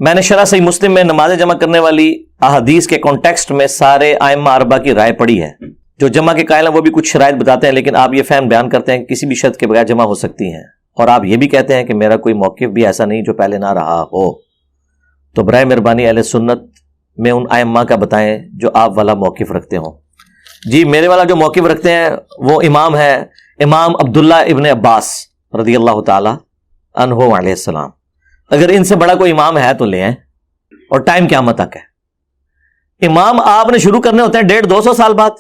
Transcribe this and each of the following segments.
میں نے شرح صحیح مسلم میں نماز جمع کرنے والی احادیث کے کانٹیکسٹ میں سارے ائمہ اربعہ کی رائے پڑھی ہے. جو جمع کے قائل ہیں وہ بھی کچھ شرائط بتاتے ہیں، لیکن آپ یہ فہم بیان کرتے ہیں کہ کسی بھی شرط کے بغیر جمع ہو سکتی ہیں، اور آپ یہ بھی کہتے ہیں کہ میرا کوئی موقف بھی ایسا نہیں جو پہلے نہ رہا ہو. تو برائے مہربانی اہل سنت میں ان ائمہ کا بتائیں جو آپ والا موقف رکھتے ہوں. جی میرے والا جو موقف رکھتے ہیں وہ امام ہے امام عبداللہ ابن عباس رضی اللہ تعالی عنہ علیہ السلام. اگر ان سے بڑا کوئی امام ہے تو لے آئیں، اور ٹائم قیامت تک ہے. امام آپ نے شروع کرنے ہوتے ہیں 150-200 سال بعد.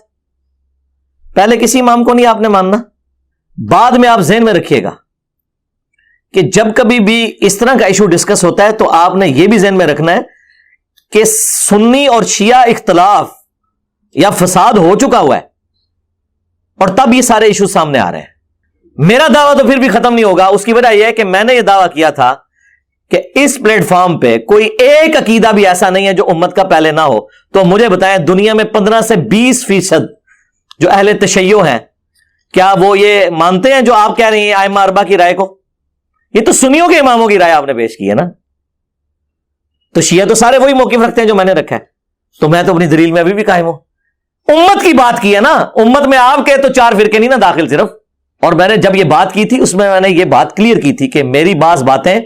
پہلے کسی امام کو نہیں آپ نے ماننا. بعد میں آپ ذہن میں رکھیے گا کہ جب کبھی بھی اس طرح کا ایشو ڈسکس ہوتا ہے تو آپ نے یہ بھی ذہن میں رکھنا ہے کہ سنی اور شیعہ اختلاف یا فساد ہو چکا ہوا ہے، اور تب یہ سارے ایشو سامنے آ رہے ہیں. میرا دعویٰ تو پھر بھی ختم نہیں ہوگا. اس کی وجہ یہ ہے کہ میں نے یہ دعویٰ کیا تھا کہ اس پلیٹ فارم پہ کوئی ایک عقیدہ بھی ایسا نہیں ہے جو امت کا پہلے نہ ہو. تو مجھے بتائیں دنیا میں 15 سے 20% جو اہل تشیع ہیں کیا وہ یہ مانتے ہیں جو آپ کہہ رہی ہیں ائمہ اربعہ کی رائے کو؟ یہ تو سنیوں کے اماموں کی رائے آپ نے پیش کی ہے نا. تو شیعہ تو سارے وہی موقف رکھتے ہیں جو میں نے رکھا ہے. تو میں تو اپنی دلیل میں ابھی بھی قائم ہوں. امت کی بات کی ہے نا. امت میں آپ کے تو 4 فرقے نہیں نا داخل صرف. اور میں نے جب یہ بات کی تھی اس میں نے یہ بات کلیئر کی تھی کہ میری بعض باتیں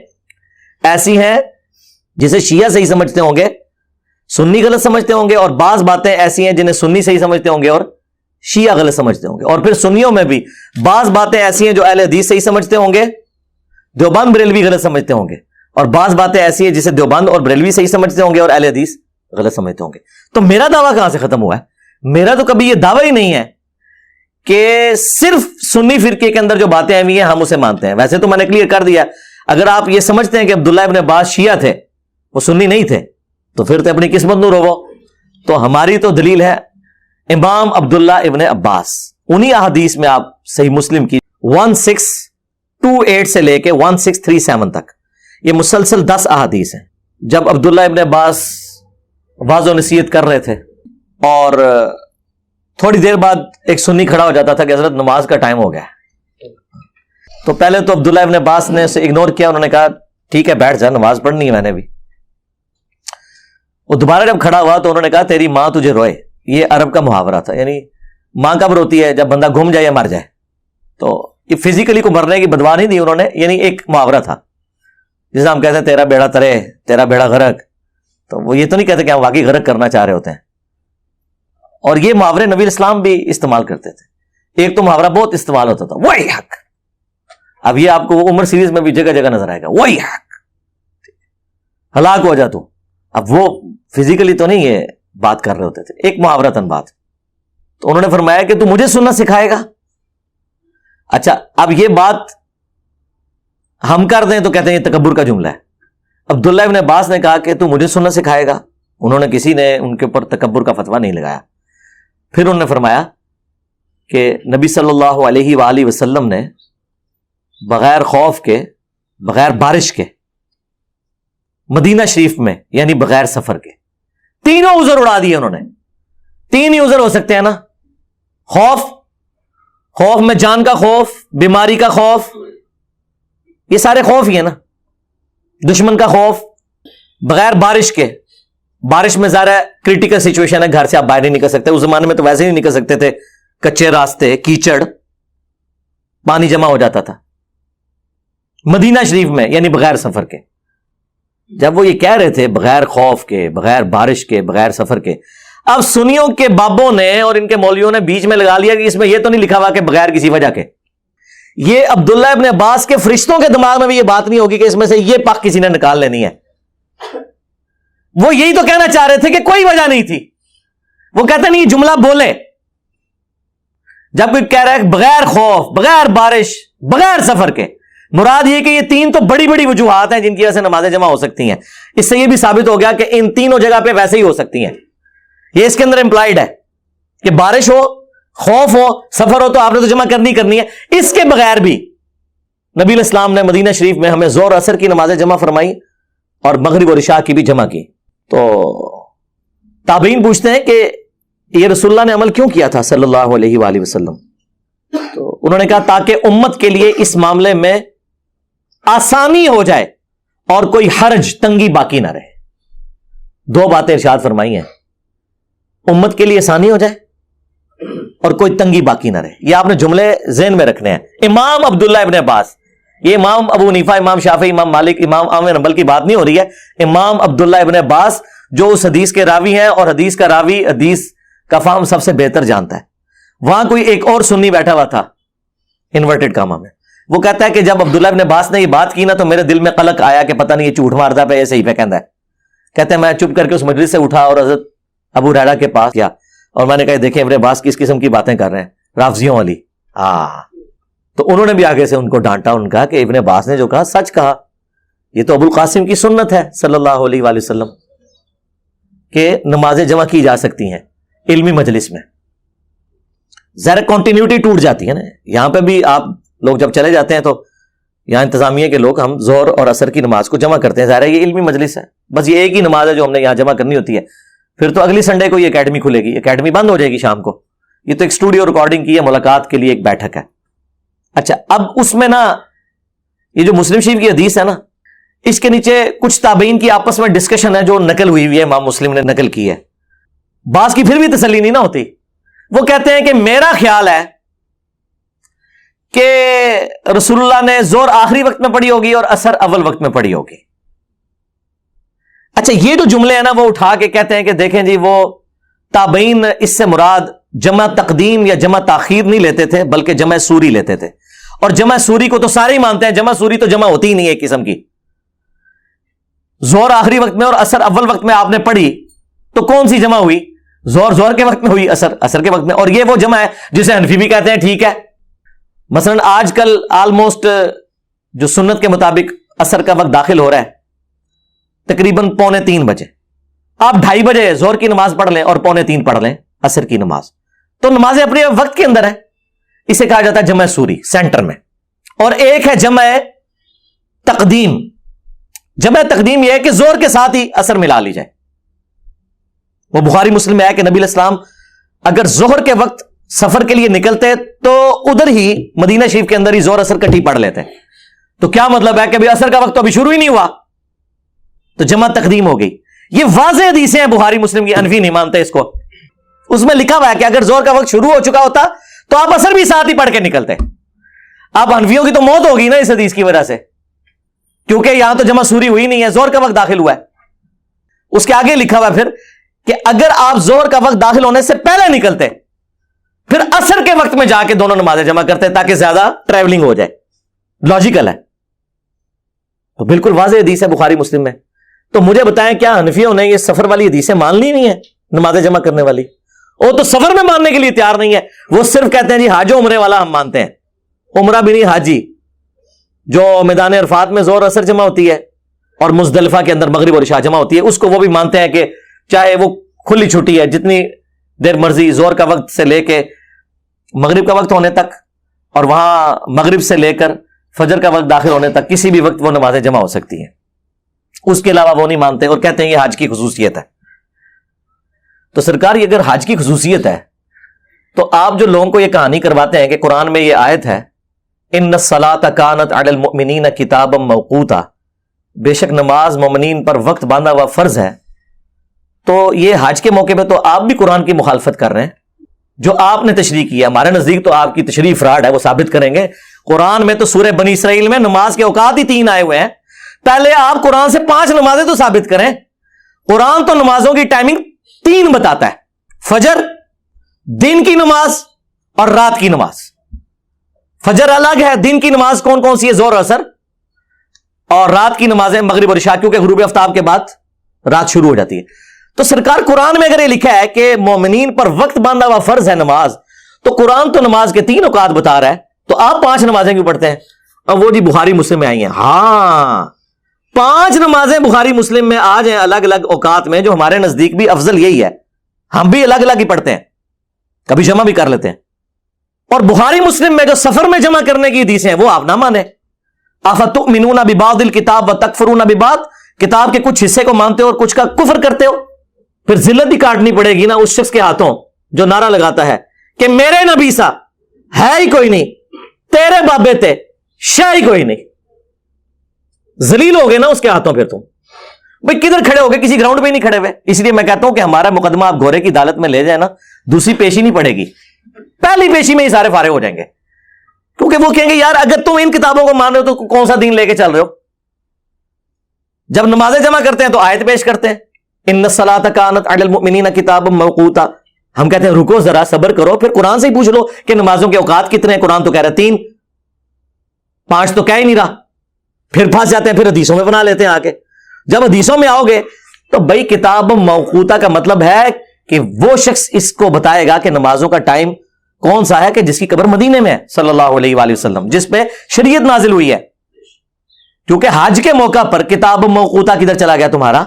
ایسی ہیں جسے شیعہ صحیح سمجھتے ہوں گے، سنی غلط سمجھتے ہوں گے، اور بعض باتیں ایسی ہیں جنہیں سنی صحیح سمجھتے ہوں گے اور شیعہ غلط سمجھتے ہوں گے. اور پھر سنیوں میں بھی بعض باتیں ایسی ہیں جو اہل حدیث صحیح سمجھتے ہوں گے، دیوبند بریلوی غلط سمجھتے ہوں گے، اور بعض باتیں ایسی ہیں جسے دیوبند اور بریلوی صحیح سمجھتے ہوں گے اور اہل حدیث غلط سمجھتے ہوں گے. تو میرا دعویٰ کہاں سے ختم ہوا ہے؟ میرا تو کبھی یہ دعویٰ ہی نہیں ہے کہ صرف سنی فرقے کے اندر جو باتیں آئی ہیں ہم اسے مانتے ہیں. ویسے تو میں نے کلیئر کر دیا. اگر آپ یہ سمجھتے ہیں کہ عبداللہ ابن عباس شیعہ تھے، وہ سنی نہیں تھے، تو پھر تو اپنی قسمت نو رو. تو ہماری تو دلیل ہے امام عبداللہ ابن عباس. انہی احادیث میں آپ صحیح مسلم کی 1628 سے لے کے 1637 تک یہ مسلسل 10 احادیث ہیں. جب عبداللہ ابن عباس واضح و نصیحت کر رہے تھے اور تھوڑی دیر بعد ایک سنی کھڑا ہو جاتا تھا کہ حضرت نماز کا ٹائم ہو گیا، تو پہلے تو عبداللہ ابن عباس نے اسے اگنور کیا. انہوں نے کہا ٹھیک ہے بیٹھ جا، نماز پڑھنی ہے میں نے بھی. وہ دوبارہ جب کھڑا ہوا تو انہوں نے کہا تیری ماں تجھے روئے. یہ عرب کا محاورہ تھا، یعنی ماں کب روتی ہے؟ جب بندہ گم جائے یا مر جائے. تو یہ فزیکلی کو مرنے کی بدوا نہیں دی انہوں نے، یعنی ایک محاورہ تھا جسے ہم کہتے ہیں تیرا بیڑا ترے تیرا بیڑا غرق. تو وہ یہ تو نہیں کہتے کہ ہم واقعی غرق کرنا چاہ رہے ہوتے ہیں. اور یہ محاورے نبی اسلام بھی استعمال کرتے تھے. ایک تو محاورہ بہت استعمال ہوتا تھا وہی حق. اب یہ آپ کو وہ عمر سیریز میں بھی جگہ جگہ نظر آئے گا وہی حق، ہلاک ہو جا تو. اب وہ فزیکلی تو نہیں یہ بات کر رہے ہوتے تھے، ایک محاورتاً بات. تو انہوں نے فرمایا کہ تو مجھے سننا سکھائے گا. اچھا اب یہ بات ہم کر دیں تو کہتے ہیں یہ تکبر کا جملہ ہے. عبداللہ ابن عباس نے کہا کہ تو مجھے سننا سکھائے گا. انہوں نے کسی نے ان کے اوپر تکبر کا فتویٰ نہیں لگایا. پھر انہوں نے فرمایا کہ نبی صلی اللہ علیہ وآلہ وسلم نے بغیر خوف کے، بغیر بارش کے، مدینہ شریف میں یعنی بغیر سفر کے تینوں عذر اڑا دیے. انہوں نے 3 ہی عذر ہو سکتے ہیں نا. خوف میں جان کا خوف، بیماری کا خوف، یہ سارے خوف ہی ہیں نا. دشمن کا خوف، بغیر بارش کے. بارش میں ظاہر ہے کریٹیکل سچویشن ہے، گھر سے آپ باہر نہیں نکل سکتے. اس زمانے میں تو ویسے ہی نہیں نکل سکتے تھے، کچے راستے، کیچڑ، پانی جمع ہو جاتا تھا. مدینہ شریف میں یعنی بغیر سفر کے. جب وہ یہ کہہ رہے تھے بغیر خوف کے، بغیر بارش کے، بغیر سفر کے، اب سنیوں کے بابوں نے اور ان کے مولویوں نے بیچ میں لگا لیا کہ اس میں یہ تو نہیں لکھا ہوا کہ بغیر کسی وجہ کے. یہ عبداللہ ابن عباس کے فرشتوں کے دماغ میں بھی یہ بات نہیں ہوگی کہ اس میں سے یہ پاک کسی نے نکال لینی ہے. وہ یہی تو کہنا چاہ رہے تھے کہ کوئی وجہ نہیں تھی. وہ کہتے نہیں جملہ بولے. جب کوئی کہہ رہا ہے بغیر خوف، بغیر بارش، بغیر سفر کے، مراد یہ کہ یہ 3 تو بڑی بڑی وجوہات ہیں جن کی وجہ سے نمازیں جمع ہو سکتی ہیں. اس سے یہ بھی ثابت ہو گیا کہ ان تینوں جگہ پہ ویسے ہی ہو سکتی ہیں. یہ اس کے اندر امپلائڈ ہے کہ بارش ہو، خوف ہو، سفر ہو تو آپ نے تو جمع کرنی ہے. اس کے بغیر بھی نبی علیہ السلام نے مدینہ شریف میں ہمیں زور اثر کی نمازیں جمع فرمائی اور مغرب اور عشاء کی بھی جمع کی. تو تابعین پوچھتے ہیں کہ یہ رسول اللہ نے عمل کیوں کیا تھا صلی اللہ علیہ وآلہ وسلم؟ تو انہوں نے کہا تاکہ امت کے لیے اس معاملے میں آسانی ہو جائے اور کوئی حرج تنگی باقی نہ رہے. دو باتیں ارشاد فرمائی ہیں, امت کے لیے آسانی ہو جائے اور کوئی تنگی باقی نہ رہے. یہ آپ نے جملے ذہن میں رکھنے ہیں. امام عبداللہ ابن عباس, یہ امام ابو حنیفہ, امام شافعی, امام مالک, امام احمد بن حنبل کی بات نہیں ہو رہی ہے. امام عبداللہ ابن عباس جو اس حدیث کے راوی ہیں, اور حدیث کا راوی حدیث کا فہم سب سے بہتر جانتا ہے. وہاں کوئی ایک اور سنی بیٹھا ہوا تھا انورٹڈ کاما میں, وہ کہتا ہے کہ جب عبداللہ ابن عباس نے یہ بات کی نا تو میرے دل میں قلق آیا کہ پتہ نہیں یہ جھوٹ مارتا پہ یا صحیح پہ کہتا ہے. کہتے ہیں میں چپ کر کے اس مجلس سے اٹھا اور حضرت ابو ہریرہ کے پاس گیا اور میں نے کہا دیکھیں ابن عباس کس قسم کی باتیں کر رہے ہیں, رافضیوں والی. تو انہوں نے بھی آگے سے ان کو ڈانٹا, ان کا کہ ابن عباس نے جو کہا سچ کہا, یہ تو ابو القاسم کی سنت ہے صلی اللہ علیہ وآلہ وسلم کہ نمازیں جمع کی جا سکتی ہیں علمی مجلس میں. ظاہر کنٹینیوٹی ٹوٹ جاتی ہے نا. یہاں پہ بھی آپ لوگ جب چلے جاتے ہیں تو یہاں انتظامیہ کے لوگ ہم ظہر اور عصر کی نماز کو جمع کرتے ہیں. ظاہر ہے یہ علمی مجلس ہے, بس یہ ایک ہی نماز ہے جو ہم نے یہاں جمع کرنی ہوتی ہے. پھر تو اگلی سنڈے کو یہ اکیڈمی کھلے گی, اکیڈمی بند ہو جائے گی شام کو. یہ تو ایک اسٹوڈیو ریکارڈنگ کی ہے, ملاقات کے لیے ایک بیٹھک ہے. اچھا, اب اس میں نا یہ جو مسلم شریف کی حدیث ہے نا, اس کے نیچے کچھ تابعین کی آپس میں ڈسکشن ہے جو نقل ہوئی ہے, امام مسلم نے نقل کی ہے. بعض کی پھر بھی تسلی نہیں نہ ہوتی. وہ کہتے ہیں کہ میرا خیال ہے کہ رسول اللہ نے ظہر آخری وقت میں پڑھی ہوگی اور عصر اول وقت میں پڑھی ہوگی. اچھا, یہ جو جملے ہیں نا وہ اٹھا کے کہتے ہیں کہ دیکھیں جی وہ تابعین اس سے مراد جمع تقدیم یا جمع تاخیر نہیں لیتے تھے بلکہ جمع سوری لیتے تھے. اور جمع سوری کو تو سارے ہی مانتے ہیں, جمع سوری تو جمع ہوتی ہی نہیں ہے ایک قسم کی. ظہر آخری وقت میں اور عصر اول وقت میں آپ نے پڑھی تو کون سی جمع ہوئی؟ ظہر کے وقت میں ہوئی, عصر کے وقت میں. اور یہ وہ جمع ہے جسے حنفی بھی کہتے ہیں ٹھیک ہے. مثلا آج کل آلموسٹ جو سنت کے مطابق عصر کا وقت داخل ہو رہا ہے تقریباً 2:45 بجے. آپ 2:30 بجے ظہر کی نماز پڑھ لیں اور 2:45 پڑھ لیں عصر کی نماز, تو نمازیں اپنے وقت کے اندر ہیں. اسے کہا جاتا ہے جمع سوری سینٹر میں. اور ایک ہے جمع تقدیم. جمع تقدیم یہ ہے کہ ظہر کے ساتھ ہی عصر ملا لی جائے. وہ بخاری مسلم میں ہے کہ نبی علیہ السلام اگر ظہر کے وقت سفر کے لیے نکلتے تو ادھر ہی مدینہ شریف کے اندر ہی ظہر عصر کٹھی پڑھ لیتے. تو کیا مطلب ہے کہ عصر کا وقت تو ابھی شروع ہی نہیں ہوا, تو جمع تقدیم ہو گئی. یہ واضح حدیثیں ہیں بخاری مسلم کی, حنفی نہیں مانتے اس کو. اس میں لکھا ہوا ہے کہ اگر ظہر کا وقت شروع ہو چکا ہوتا تو آپ عصر بھی ساتھ ہی پڑھ کے نکلتے. آپ حنفیوں کی تو موت ہوگی نا اس حدیث کی وجہ سے, کیونکہ یہاں تو جمع سوری ہوئی نہیں ہے, ظہر کا وقت داخل ہوا ہے. اس کے آگے لکھا ہوا ہے پھر کہ اگر آپ ظہر کا وقت داخل ہونے سے پہلے نکلتے پھر عصر کے وقت میں جا کے دونوں نمازیں جمع کرتے تاکہ زیادہ ٹریولنگ ہو جائے. لاجیکل ہے, تو بالکل واضح حدیث ہے بخاری مسلم میں. تو مجھے بتائیں کیا حنفیوں نے یہ سفر والی حدیثیں مان لی نہیں ہے نمازیں جمع کرنے والی؟ وہ تو سفر میں ماننے کے لیے تیار نہیں ہے. وہ صرف کہتے ہیں جی حج و عمرے والا ہم مانتے ہیں, عمرہ بھی نہیں حاجی, جو میدان عرفات میں ظہر عصر جمع ہوتی ہے اور مزدلفہ کے اندر مغرب اور عشاء جمع ہوتی ہے, اس کو وہ بھی مانتے ہیں کہ چاہے وہ کھلی چھٹی ہے جتنی دیر مرضی ظہر کا وقت سے لے کے مغرب کا وقت ہونے تک اور وہاں مغرب سے لے کر فجر کا وقت داخل ہونے تک کسی بھی وقت وہ نمازیں جمع ہو سکتی ہیں. اس کے علاوہ وہ نہیں مانتے اور کہتے ہیں یہ حج کی خصوصیت ہے. تو سرکار یہ اگر حج کی خصوصیت ہے تو آپ جو لوگوں کو یہ کہانی کرواتے ہیں کہ قرآن میں یہ آیت ہے ان الصلاۃ کانت علی المؤمنین کتابا موقوتا, بے شک نماز مومنین پر وقت باندھا ہوا فرض ہے, تو یہ حج کے موقع پہ تو آپ بھی قرآن کی مخالفت کر رہے ہیں. جو آپ نے تشریح کیا, ہمارے نزدیک تو آپ کی تشریح فراڈ ہے, وہ ثابت کریں گے. قرآن میں تو سورہ بنی اسرائیل میں نماز کے اوقات ہی 3 آئے ہوئے ہیں. پہلے آپ قرآن سے 5 نمازیں تو ثابت کریں. قرآن تو نمازوں کی ٹائمنگ 3 بتاتا ہے, فجر, دن کی نماز اور رات کی نماز. فجر الگ ہے, دن کی نماز کون کون سی ہے؟ ظہر عصر, اور رات کی نمازیں مغرب اور عشاء, کیونکہ غروب آفتاب کے بعد رات شروع ہو جاتی ہے. تو سرکار قرآن میں اگر یہ لکھا ہے کہ مومنین پر وقت باندھا ہوا فرض ہے نماز, تو قرآن تو نماز کے 3 اوقات بتا رہا ہے, تو آپ 5 نمازیں کیوں پڑھتے ہیں؟ اب وہ جی بخاری مسلم میں آئی ہیں. ہاں 5 نمازیں بخاری مسلم میں آ جائیں الگ الگ اوقات میں, جو ہمارے نزدیک بھی افضل یہی ہے, ہم بھی الگ الگ ہی پڑھتے ہیں, کبھی جمع بھی کر لیتے ہیں. اور بخاری مسلم میں جو سفر میں جمع کرنے کی حدیثیں ہیں وہ آپ نہ مانیں. افتؤمنون ببعض الکتاب وتکفرون ببعض, کتاب کے کچھ حصے کو مانتے ہو اور کچھ کا کفر کرتے ہو. پھر ذلت بھی کاٹنی پڑے گی نا اس شخص کے ہاتھوں جو نعرہ لگاتا ہے کہ میرے نبی سا ہے ہی کوئی نہیں, تیرے بابے تے شے ہی کوئی نہیں. ذلیل ہو گئے نا اس کے ہاتھوں. پھر تم بھائی کدھر کھڑے ہو گئے؟ کسی گراؤنڈ پہ نہیں کھڑے ہوئے. اس لیے میں کہتا ہوں کہ ہمارا مقدمہ آپ گھوڑے کی عدالت میں لے جائیں نا, دوسری پیشی نہیں پڑے گی, پہلی پیشی میں ہی سارے فارغ ہو جائیں گے. کیونکہ وہ کہیں گے یار اگر تم ان کتابوں کو مان رہے ہو تو کون سا دین لے کے چل رہے ہو؟ جب نمازیں جمع کرتے ہیں تو آیت پیش کرتے ہیں ان الصلاۃ کانت علی المؤمنین کتابا موقوتا. ہم کہتے ہیں رکو ذرا صبر کرو, پھر قرآن سے ہی پوچھ لو کہ نمازوں کے اوقات کتنے ہیں. قرآن تو کہہ رہا ہے 3, 5 تو کہہ ہی نہیں رہا. پھر پھنس جاتے ہیں, پھر حدیثوں میں بنا لیتے ہیں آ کے. جب حدیثوں میں آؤ گے تو بھائی کتاب موقوتا کا مطلب ہے کہ وہ شخص اس کو بتائے گا کہ نمازوں کا ٹائم کون سا ہے کہ جس کی قبر مدینے میں ہے صلی اللہ علیہ وآلہ وسلم, جس پہ شریعت نازل ہوئی ہے. کیونکہ حج کے موقع پر کتاب موقوتا کدھر چلا گیا تمہارا؟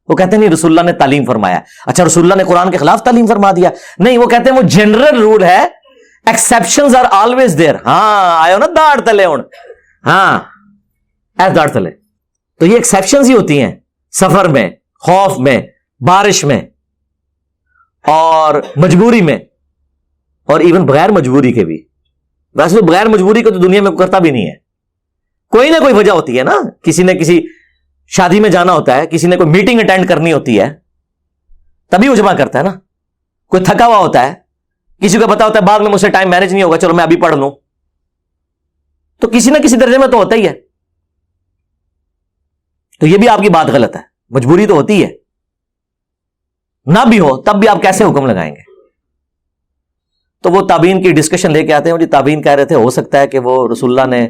وہ کہتے ہیں نہیں رسول اللہ نے تعلیم فرمایا. اچھا رسول اللہ نے قرآن کے خلاف تعلیم فرما دیا؟ نہیں, وہ کہتے ہیں وہ جنرل رول ہے, ایکسیپشنز آر آلویز دیر. ہاں آئے ہو نا داڑ تلے ہوں, ہاں ایس داڑ تلے. تو یہ ایکسیپشنز ہی ہوتی ہیں سفر میں, خوف میں, بارش میں, اور مجبوری میں, اور ایون بغیر مجبوری کے بھی. ویسے تو بغیر مجبوری کو تو دنیا میں کرتا بھی نہیں ہے, کوئی نہ کوئی وجہ ہوتی ہے نا. کسی نے کسی شادی میں جانا ہوتا ہے, کسی نے کوئی میٹنگ اٹینڈ کرنی ہوتی ہے, تبھی وہ جمع کرتا ہے نا. کوئی تھکا ہوا ہوتا ہے, کسی کو پتا ہوتا ہے بعد میں مجھ سے ٹائم مینج نہیں ہوگا, چلو میں ابھی پڑھ لوں. تو کسی نہ کسی درجے میں تو ہوتا ہی ہے. تو یہ بھی آپ کی بات غلط ہے, مجبوری تو ہوتی ہے, نہ بھی ہو تب بھی آپ کیسے حکم لگائیں گے؟ تو وہ تابعین کی ڈسکشن لے کے آتے ہیں. جی تابعین کہہ رہے تھے ہو سکتا ہے کہ وہ رسول اللہ نے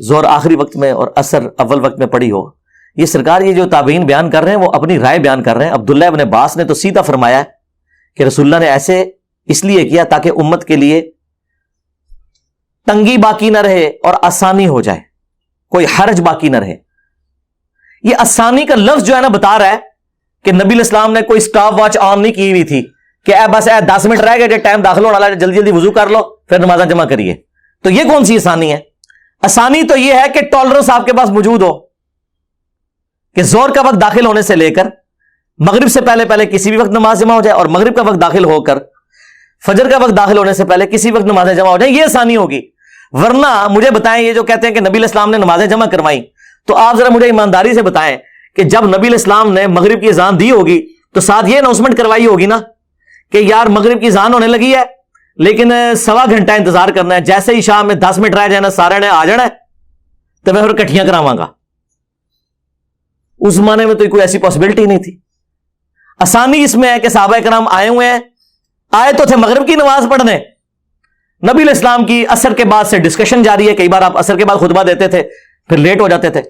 زور آخری وقت میں اور عصر اول وقت میں پڑھی ہو. یہ سرکار یہ جو تابعین بیان کر رہے ہیں وہ اپنی رائے بیان کر رہے ہیں. عبداللہ ابن عباس نے تو سیدھا فرمایا ہے کہ رسول اللہ نے ایسے اس لیے کیا تاکہ امت کے لیے تنگی باقی نہ رہے اور آسانی ہو جائے, کوئی حرج باقی نہ رہے. یہ آسانی کا لفظ جو ہے نا بتا رہا ہے کہ نبی علیہ السلام نے کوئی سٹاپ واچ آن نہیں کی ہوئی تھی کہ بس 10 منٹ رہ گئے, ٹائم داخل ہونے والا, جلدی جلدی وضو کر لو پھر نمازیں جمع کریے. تو یہ کون سی آسانی ہے؟ آسانی تو یہ ہے کہ ٹالرنس آپ کے پاس موجود ہو کہ زور کا وقت داخل ہونے سے لے کر مغرب سے پہلے پہلے کسی بھی وقت نماز جمع ہو جائے, اور مغرب کا وقت داخل ہو کر فجر کا وقت داخل ہونے سے پہلے کسی وقت نمازیں جمع ہو جائیں. یہ آسانی ہوگی. ورنہ مجھے بتائیں, یہ جو کہتے ہیں کہ نبی علیہ السلام نے نمازیں جمع کروائی, تو آپ ذرا مجھے ایمانداری سے بتائیں کہ جب نبی علیہ السلام نے مغرب کی اذان دی ہوگی تو ساتھ یہ اناؤنسمنٹ کروائی ہوگی نا کہ یار مغرب کی اذان ہونے لگی ہے لیکن 1.25 گھنٹہ انتظار کرنا ہے, جیسے ہی شام میں 10 منٹ رہ جائے نا سارے نے آ جانا ہے تو میں پھر کٹھیاں کراواں گا. اس زمانے میں تو کوئی ایسی پاسبلٹی نہیں تھی. آسانی اس میں ہے کہ صحابہ کرام آئے ہوئے ہیں, آئے تو تھے مغرب کی نماز پڑھنے, نبی علیہ السلام کی عصر کے بعد سے ڈسکشن جاری ہے. کئی بار آپ عصر کے بعد خطبہ دیتے تھے پھر لیٹ ہو جاتے تھے,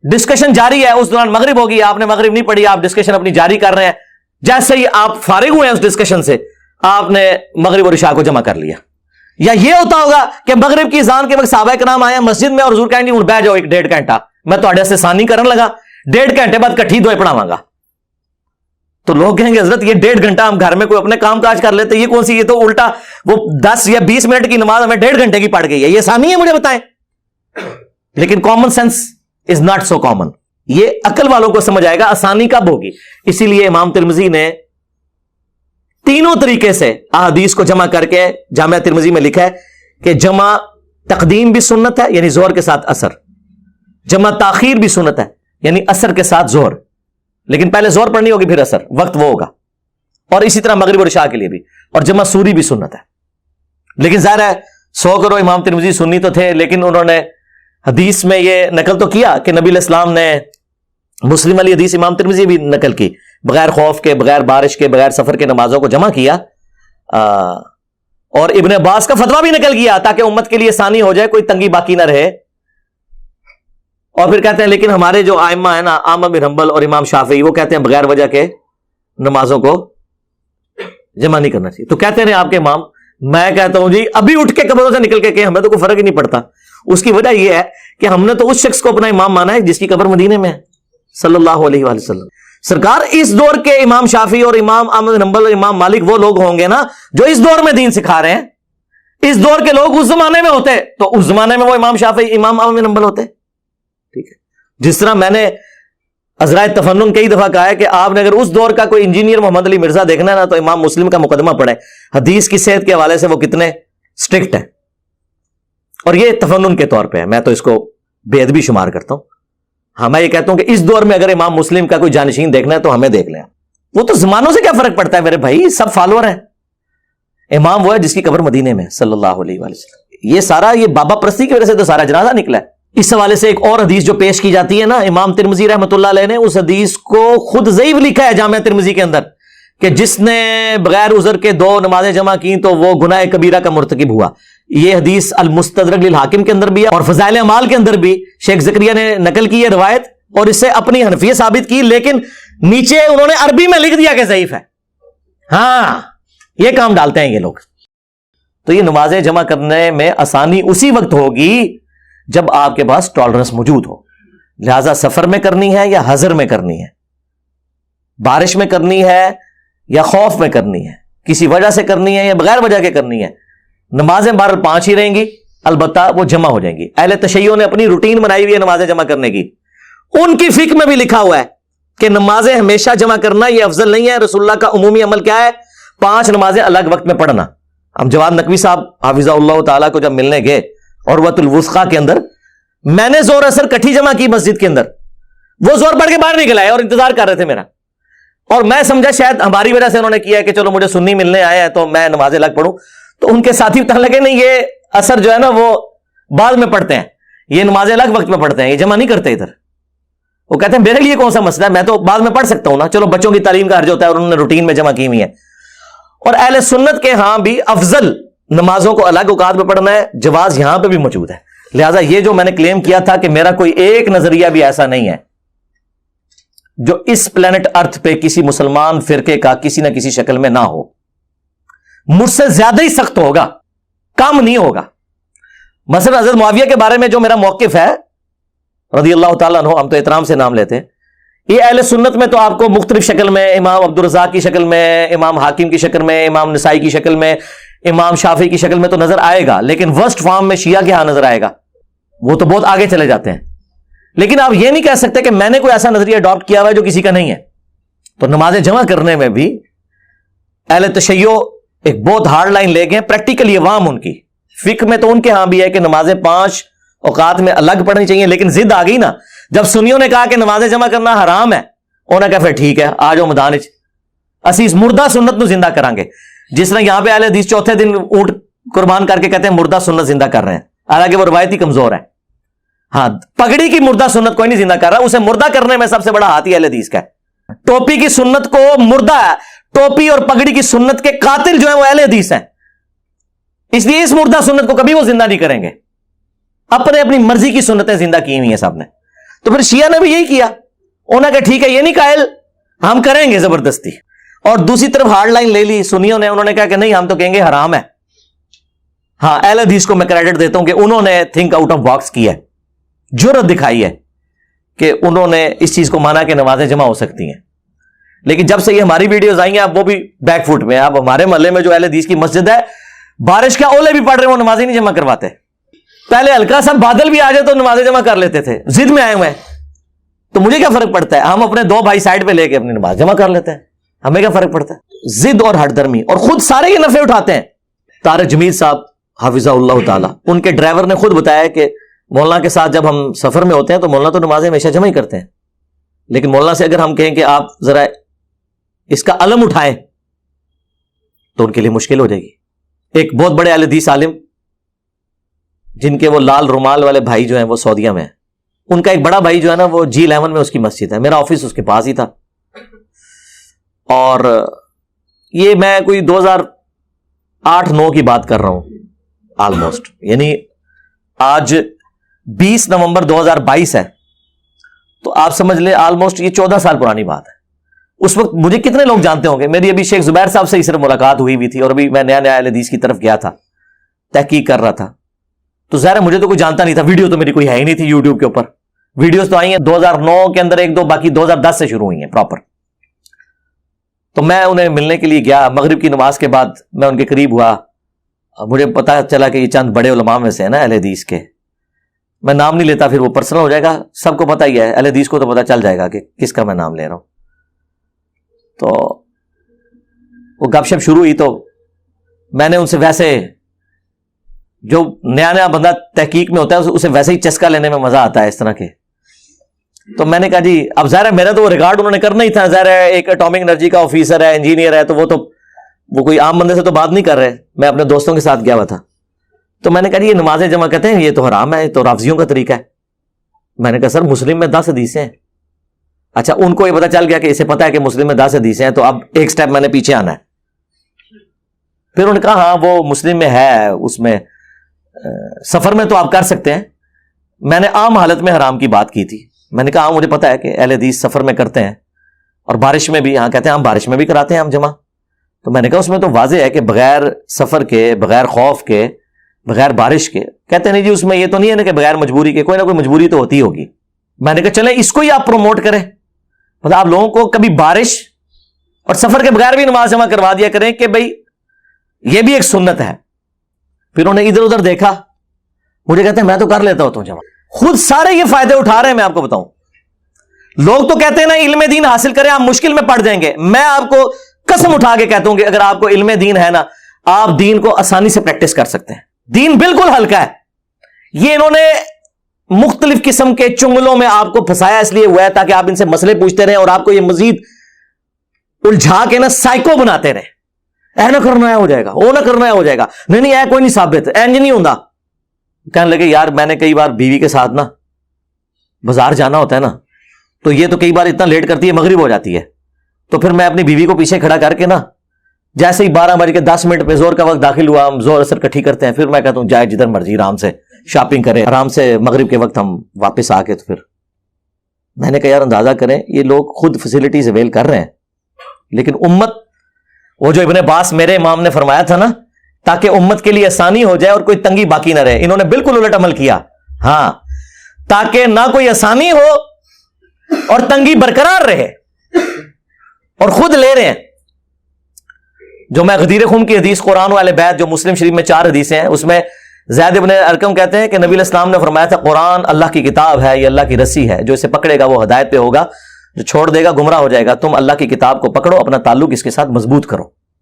ڈسکشن جاری ہے, اس دوران مغرب ہوگی, آپ نے مغرب نہیں پڑھی, آپ ڈسکشن اپنی جاری کر رہے ہیں. جیسے ہی آپ فارغ ہوئے ہیں اس ڈسکشن سے, آپ نے مغرب اور عشاء کو جمع کر لیا. یا یہ ہوتا ہوگا کہ مغرب کی اذان کے وقت صحابہ کرام آئے ہیں مسجد میں اور حضور کہیں گے ہوں بیٹھ جاؤ 1.5 گھنٹہ, میں تہاڈے سے ثانی کرن لگا, 1.5 گھنٹے بعد کٹھی دوئے پڑھاواں گا. تو لوگ کہیں گے حضرت یہ 1.5 گھنٹہ ہم گھر میں کوئی اپنے کام کاج کر لیتے, یہ کون سی, یہ تو الٹا وہ 10 یا 20 منٹ کی نماز ہمیں 1.5 گھنٹے کی پڑ گئی ہے, یہ آسانی ہے مجھے بتائیں. لیکن common sense is not so common. یہ عقل والوں کو سمجھ آئے گا آسانی کب ہوگی. اسی لیے امام ترمذی نے تینوں طریقے سے احادیث کو جمع کر کے جامعہ ترمذی میں لکھا ہے کہ جمع تقدیم بھی سنت ہے یعنی زہر کے ساتھ عصر, جمع تاخیر بھی سنت ہے یعنی عصر کے ساتھ زہر, لیکن پہلے زہر پڑھنی ہوگی پھر عصر, وقت وہ ہوگا. اور اسی طرح مغرب اور عشاء کے لیے بھی, اور جمع سوری بھی سنت ہے. لیکن ظاہر ہے 100 کرو امام ترمذی سنی تو تھے, لیکن انہوں نے حدیث میں یہ نقل تو کیا کہ نبی علیہ السلام نے, مسلم والی حدیث امام ترمذی بھی نقل کی, بغیر خوف کے, بغیر بارش کے, بغیر سفر کے نمازوں کو جمع کیا. اور ابن عباس کا فتویٰ بھی نقل کیا تاکہ امت کے لیے آسانی ہو جائے, کوئی تنگی باقی نہ رہے. اور پھر کہتے ہیں لیکن ہمارے جو ائمہ ہیں نا, احمد بن حنبل اور امام شافعی, وہ کہتے ہیں بغیر وجہ کے نمازوں کو جمع نہیں کرنا چاہیے. تو کہتے ہیں آپ کے امام, میں کہتا ہوں جی ابھی اٹھ کے قبروں سے نکل کے کہ ہمیں تو کوئی فرق ہی نہیں پڑتا. اس کی وجہ یہ ہے کہ ہم نے تو اس شخص کو اپنا امام مانا ہے جس کی قبر مدینے میں ہے صلی اللہ علیہ وآلہ وسلم. سرکار اس دور کے امام شافعی اور امام احمد بن حنبل اور امام مالک وہ لوگ ہوں گے نا جو اس دور میں دین سکھا رہے ہیں. اس دور کے لوگ اس زمانے میں ہوتے تو اس زمانے میں وہ امام شافعی امام احمد بن حنبل ہوتے. ٹھیک ہے, جس طرح میں نے عذرائے تفنن کئی دفعہ کہا ہے کہ آپ نے اگر اس دور کا کوئی انجینئر محمد علی مرزا دیکھنا ہے نا تو امام مسلم کا مقدمہ پڑھیں, حدیث کی صحت کے حوالے سے وہ کتنے سٹرکٹ ہیں. اور یہ تفنن کے طور پہ ہے, میں تو اس کو بے ادبی شمار کرتا ہوں. ہاں میں یہ کہتا ہوں کہ اس دور میں اگر امام مسلم کا کوئی جانشین دیکھنا ہے تو ہمیں دیکھ لیں. وہ تو زمانوں سے کیا فرق پڑتا ہے میرے بھائی, سب فالوور ہیں. امام وہ ہے جس کی قبر مدینے میں صلی اللہ علیہ وآلہ وسلم. یہ سارا یہ بابا پرستی کی وجہ سے تو سارا جنازہ نکلا ہے. اس حوالے سے ایک اور حدیث جو پیش کی جاتی ہے نا, امام ترمذی رحمۃ اللہ علیہ نے اس حدیث کو خود ضعیف لکھا ہے جامعہ ترمذی کے اندر, کہ جس نے بغیر عذر کے 2 نمازیں جمع کی تو وہ گناہ کبیرہ کا مرتکب ہوا. یہ حدیث المستدرک للحاکم کے اندر بھی ہے اور فضائل اعمال کے اندر بھی شیخ زکریا نے نقل کی ہے روایت, اور اس سے اپنی حنفیت ثابت کی, لیکن نیچے انہوں نے عربی میں لکھ دیا کہ ضعیف ہے. ہاں یہ کام ڈالتے ہیں یہ لوگ. تو یہ نمازیں جمع کرنے میں آسانی اسی وقت ہوگی جب آپ کے پاس ٹالرنس موجود ہو. لہذا سفر میں کرنی ہے یا حضر میں کرنی ہے, بارش میں کرنی ہے یا خوف میں کرنی ہے, کسی وجہ سے کرنی ہے یا بغیر وجہ کے کرنی ہے, نمازیں بہرحال 5 ہی رہیں گی, البتہ وہ جمع ہو جائیں گی. اہل تشیع نے اپنی روٹین بنائی ہوئی ہے نمازیں جمع کرنے کی. ان کی فقہ میں بھی لکھا ہوا ہے کہ نمازیں ہمیشہ جمع کرنا یہ افضل نہیں ہے. رسول اللہ کا عمومی عمل کیا ہے؟ 5 نمازیں الگ وقت میں پڑھنا. ہم جواد نقوی صاحب حافظہ اللہ تعالیٰ کو جب ملنے گئے عروۃ الوثقیٰ کے اندر, میں نے زور اثر کٹھی جمع کی مسجد کے اندر, وہ زور پڑھ کے باہر نکل آئے اور انتظار کر رہے تھے میرا, اور میں سمجھا شاید ہماری وجہ سے انہوں نے کیا ہے کہ چلو مجھے سنی ملنے آئے ہیں تو میں نمازیں الگ پڑھوں. تو ان کے ساتھی بتانے لگے نہیں, یہ اثر جو ہے نا وہ بعد میں پڑھتے ہیں, یہ نمازیں الگ وقت میں پڑھتے ہیں, یہ جمع نہیں کرتے ادھر. وہ کہتے ہیں میرے لیے کون سا مسئلہ ہے, میں تو بعد میں پڑھ سکتا ہوں نا, چلو بچوں کی تعلیم کا حرج ہوتا ہے اور انہوں نے روٹین میں جمع کی ہوئی ہے. اور اہل سنت کے ہاں بھی افضل نمازوں کو الگ اوقات میں پڑھنا ہے, جواز یہاں پہ بھی موجود ہے. لہٰذا یہ جو میں نے کلیم کیا تھا کہ میرا کوئی ایک نظریہ بھی ایسا نہیں ہے جو اس پلانٹ ارتھ پہ کسی مسلمان فرقے کا کسی نہ کسی شکل میں نہ ہو, مجھ سے زیادہ ہی سخت ہوگا, کم نہیں ہوگا. مثلا حضرت معاویہ کے بارے میں جو میرا موقف ہے رضی اللہ تعالیٰ عنہ, ہم تو احترام سے نام لیتے ہیں, یہ اہل سنت میں تو آپ کو مختلف شکل میں, امام عبدالرزاق کی شکل میں, امام حاکم کی شکل میں, امام نسائی کی شکل میں, امام شافعی کی شکل میں تو نظر آئے گا, لیکن ورسٹ فارم میں شیعہ کے ہاں نظر آئے گا. وہ تو بہت آگے چلے جاتے ہیں. لیکن آپ یہ نہیں کہہ سکتے کہ میں نے کوئی ایسا نظریہ اڈاپٹ کیا ہوا ہے جو کسی کا نہیں ہے. تو نمازیں جمع کرنے میں بھی اہل تشیع ایک بہت ہارڈ لائن لے گئے, پریکٹیکلی عوام ان کی فقہ میں تو ان کے ہاں بھی ہے کہ نمازیں 5 اوقات میں الگ پڑھنی چاہیے. لیکن ضد آ گئی نا, جب سنیوں نے کہا کہ نمازیں جمع کرنا حرام ہے, انہوں نے کہا پھر ٹھیک ہے آ جاؤ میدان وچ, اسی اس مردہ سنت نو زندہ کریں گے. جس طرح یہاں پہ اہل حدیث چوتھے دن اونٹ قربان کر کے کہتے ہیں مردہ سنت زندہ کر رہے ہیں, حالانکہ وہ روایتی کمزور ہے. ہاں پگڑی کی مردہ سنت کوئی نہیں زندہ کر رہا, اسے مردہ کرنے میں سب سے بڑا ہاتھ ہی اہل حدیث کا ہے. ٹوپی کی سنت کو مردہ ہے, ٹوپی اور پگڑی کی سنت کے قاتل جو ہیں وہ اہل حدیث ہیں, اس لیے اس مردہ سنت کو کبھی وہ زندہ نہیں کریں گے. اپنی مرضی کی سنتیں زندہ کی ہوئی ہیں سب نے. تو پھر شیعہ نے بھی یہی کیا, انہوں نے کہا ٹھیک ہے یہ نہیں قائل, ہم کریں گے زبردستی. اور دوسری طرف ہارڈ لائن لے لی سنیوں نے, انہوں نے کہا کہ نہیں ہم تو کہیں گے حرام ہے. ہاں اہل حدیث کو میں کریڈٹ دیتا ہوں کہ انہوں نے تھنک آؤٹ آف باکس کیا ہے, جرأت دکھائی ہے کہ انہوں نے اس چیز کو مانا کہ نمازیں جمع ہو سکتی ہیں. لیکن جب سے یہ ہماری ویڈیوز آئی ہیں اب وہ بھی بیک فوٹ میں. اب ہمارے محلے میں جو اہل حدیث کی مسجد ہے, بارش کے اولے بھی پڑھ رہے ہیں, وہ نمازیں نہیں جمع کرواتے. پہلے ہلکا سا بادل بھی آ جائے تو نمازیں جمع کر لیتے تھے, ضد میں آئے ہوئے ہیں. تو مجھے کیا فرق پڑتا ہے, ہم اپنے 2 بھائی سائڈ پہ لے کے اپنی نماز جمع کر لیتے ہیں, ہمیں کیا فرق پڑتا ہے. ضد اور ہٹ درمی, اور خود سارے یہ نفع اٹھاتے ہیں. طارق جمیل صاحب حافظہ اللہ تعالی, ان کے ڈرائیور نے خود بتایا کہ مولانا کے ساتھ جب ہم سفر میں ہوتے ہیں تو مولانا تو نمازیں ہمیشہ جمع ہی کرتے ہیں, لیکن مولانا سے اگر ہم کہیں کہ آپ ذرا اس کا علم اٹھائیں تو ان کے لیے مشکل ہو جائے گی. ایک بہت بڑے اہل حدیث عالم جن کے وہ لال رومال والے بھائی جو ہیں وہ سعودیہ میں ہیں, ان کا ایک بڑا بھائی جو ہے نا وہ G11 میں اس کی مسجد ہے, میرا آفس اس کے پاس ہی تھا. اور یہ میں کوئی 2008-9 کی بات کر رہا ہوں آلموسٹ, یعنی آج 20 نومبر 2022 ہے, تو آپ سمجھ لیں آلموسٹ یہ 14 سال پرانی بات ہے. اس وقت مجھے کتنے لوگ جانتے ہوں گے, میری ابھی شیخ زبیر صاحب سے ہی صرف ملاقات ہوئی تھی, اور ابھی میں نیا اہل حدیث کی طرف گیا تھا, تحقیق کر رہا تھا. تو ظاہر ہے مجھے تو کوئی جانتا نہیں تھا, ویڈیو تو میری کوئی ہے ہی نہیں تھی یوٹیوب کے اوپر. ویڈیوز تو آئی ہیں 2009 کے اندر 1-2, باقی 2010 سے شروع ہوئی ہیں پراپر. تو میں انہیں ملنے کے لیے گیا, مغرب کی نماز کے بعد میں ان کے قریب ہوا. مجھے پتا چلا کہ یہ چند بڑے علماء میں سے ہیں نا اہل حدیث کے, میں نام نہیں لیتا پھر وہ پرسنل ہو جائے گا, سب کو پتا ہی ہے, اہل حدیث کو تو پتا چل جائے گا کہ کس کا میں نام لے رہا ہوں. تو وہ گپ شپ شروع ہوئی, تو میں نے ان سے ویسے جو نیا نیا بندہ تحقیق میں ہوتا ہے اسے ویسے ہی چسکا لینے میں مزہ آتا ہے اس طرح کے. تو میں نے کہا جی اب ظاہر ہے میرا تو وہ ریکارڈ انہوں نے کرنا ہی تھا, ظاہر ہے ایک اٹامک انرجی کا آفیسر ہے, انجینئر ہے, تو وہ کوئی عام بندے سے تو بات نہیں کر رہے. میں اپنے دوستوں کے ساتھ گیا ہوا تھا, تو میں نے کہا جی یہ نمازیں جمع کہتے ہیں یہ تو حرام ہے, یہ تو رافضیوں کا طریقہ ہے. میں نے کہا سر مسلم میں 10 حدیثیں ہیں. اچھا ان کو یہ پتا چل گیا کہ اسے پتا ہے کہ مسلم میں 10 حدیثیں ہیں, تو اب ایک سٹیپ میں نے پیچھے آنا ہے. پھر انہوں نے کہا ہاں وہ مسلم میں ہے, اس میں سفر میں تو آپ کر سکتے ہیں. میں نے عام حالت میں حرام کی بات کی تھی. میں نے کہا ہاں مجھے پتا ہے کہ اہل حدیث سفر میں کرتے ہیں, اور بارش میں بھی, ہاں کہتے ہیں ہم بارش میں بھی کراتے ہیں ہم جمع. تو میں نے کہا اس میں تو واضح ہے کہ بغیر سفر کے, بغیر خوف کے, بغیر بارش کے. کہتے نہیں جی اس میں یہ تو نہیں ہے نا کہ بغیر مجبوری کے, کوئی نہ کوئی مجبوری تو ہوتی ہوگی. میں نے کہا چلیں اس کو ہی آپ پروموٹ کریں, مطلب آپ لوگوں کو کبھی بارش اور سفر کے بغیر بھی نماز جمع کروا دیا کریں کہ بھئی یہ بھی ایک سنت ہے. پھر انہوں نے ادھر ادھر دیکھا, مجھے کہتے ہیں میں تو کر لیتا ہوتا ہوں جمع. خود سارے یہ فائدے اٹھا رہے ہیں. میں آپ کو بتاؤں, لوگ تو کہتے ہیں نا علم دین حاصل کریں آپ مشکل میں پڑ جائیں گے. میں آپ کو قسم اٹھا کے کہتا ہوں کہ اگر آپ کو علم دین ہے نا, آپ دین کو آسانی سے پریکٹس کر سکتے ہیں. دین بالکل ہلکا ہے. یہ انہوں نے مختلف قسم کے چنگلوں میں آپ کو پھنسایا اس لیے ہوا ہے تاکہ آپ ان سے مسئلے پوچھتے رہیں اور آپ کو یہ مزید الجھا کے نا سائیکو بناتے رہیں. اے نہ کرنا ہے ہو جائے گا, وہ نہ کرنا ہے ہو جائے گا, نہیں اے کوئی نہیں ثابت, اینج نہیں ہوتا. کہنے لگے یار میں نے کئی بار بیوی کے ساتھ نا بازار جانا ہوتا ہے نا, تو یہ تو کئی بار اتنا لیٹ کرتی ہے مغرب ہو جاتی ہے, تو پھر میں اپنی بیوی کو پیچھے کھڑا کر کے نا جیسے ہی 12:10 پہ زور کا وقت داخل ہوا, ہم زور اثر کٹھی کرتے ہیں, پھر میں کہتا ہوں جائے جدھر مرضی آرام سے شاپنگ کریں, آرام سے مغرب کے وقت ہم واپس آ کے. تو پھر میں نے کہا یار اندازہ کریں یہ لوگ خود فیسلٹیز اویل کر رہے ہیں, لیکن امت, وہ جو ابن عباس میرے امام نے فرمایا تھا نا تاکہ امت کے لیے آسانی ہو جائے اور کوئی تنگی باقی نہ رہے, انہوں نے بالکل الٹ عمل کیا. ہاں تاکہ نہ کوئی آسانی ہو اور تنگی برقرار رہے, اور خود لے رہے ہیں. جو میں غدیر خم کی حدیث قرآن و اہل بیت جو مسلم شریف میں 4 حدیثیں ہیں, اس میں زید ابن ارقم کہتے ہیں کہ نبی علیہ السلام نے فرمایا تھا قرآن اللہ کی کتاب ہے, یہ اللہ کی رسی ہے, جو اسے پکڑے گا وہ ہدایت پہ ہوگا, جو چھوڑ دے گا گمراہ ہو جائے گا. تم اللہ کی کتاب کو پکڑو, اپنا تعلق اس کے ساتھ مضبوط کرو.